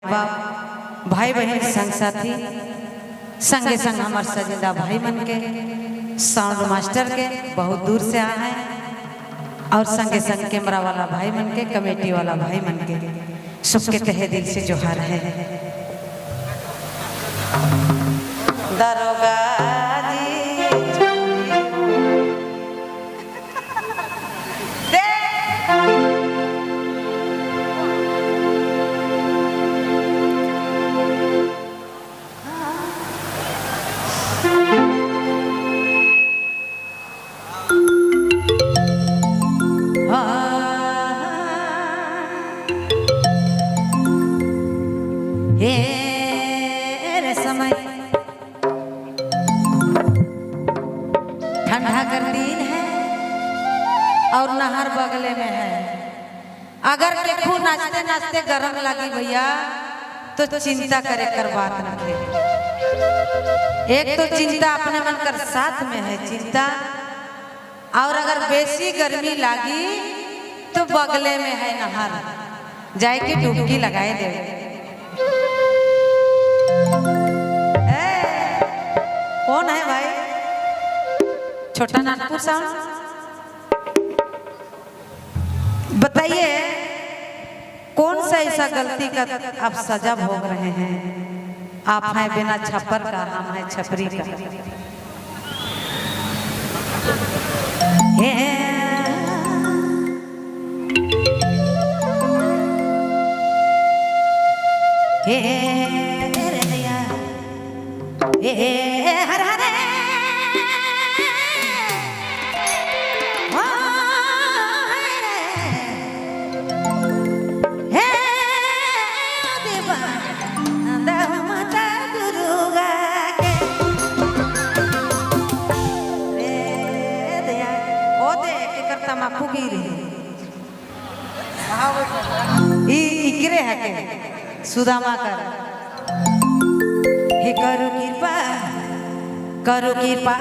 बाप भाई बहन संग साथी संगे संग हमार सजेदा भाई मन के साउंड मास्टर के बहुत दूर से आए हैं और संगे संग कैमरा वाला भाई मन के कमेटी वाला भाई मन के सबके तहे दिल से जोहार है। दरोगा रे समय ठंडा कर दिन है और नहर बगले में है। अगर केखू नाचते नाचते गरम लगी भैया तो चिंता करे कर बात न करे। एक तो चिंता अपने मन कर साथ में है चिंता, और अगर बेसी गर्मी लगी तो बगले में है नहर, जाए के डुबकी लगाए दे। कौन है भाई? छोटा नागपुर साहब बताइए कौन सा ऐसा गलती का आप सजा भोग रहे हैं? आप हैं बिना छप्पर का, हम हैं छपरी का। हर हर इकरे है के सुदामा कर हे करो कृपा